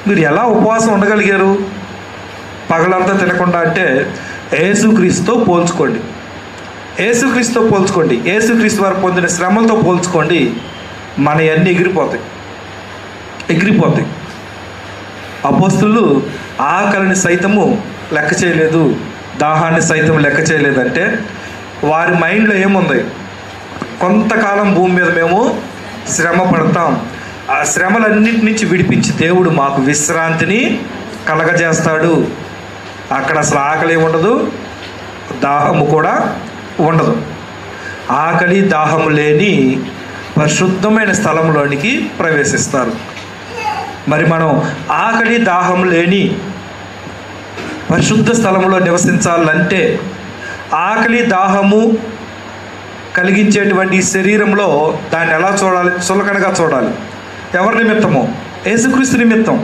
మీరు ఎలా ఉపవాసం ఉండగలిగారు పగలంతా తినకుండా అంటే యేసుక్రీస్తుతో పోల్చుకోండి. యేసుక్రీస్తుతో పోల్చుకోండి. యేసుక్రీస్తు వారు పొందిన శ్రమలతో పోల్చుకోండి. మనవన్నీ ఎగిరిపోతాయి. అపోస్తులు ఆకలిని సైతము లెక్క చేయలేదు, దాహాన్ని సైతం లెక్క చేయలేదంటే వారి మైండ్లో ఏముంది? కొంతకాలం భూమి మీద మేము శ్రమ పడతాం, ఆ శ్రమలన్నిటి నుంచి విడిపించి దేవుడు మాకు విశ్రాంతిని కలగజేస్తాడు. అక్కడ అసలు ఆకలి ఉండదు, దాహము కూడా ఉండదు. ఆకలి దాహము లేని పరిశుద్ధమైన స్థలంలోనికి ప్రవేశిస్తారు. మరి మనం ఆకలి దాహం లేని పరిశుద్ధ స్థలంలో నివసించాలంటే ఆకలి దాహము కలిగించేటువంటి శరీరంలో దాన్ని ఎలా చూడాలి? చులకనగా చూడాలి. ఎవరి నిమిత్తమో? యేసుక్రీస్తు నిమిత్తం.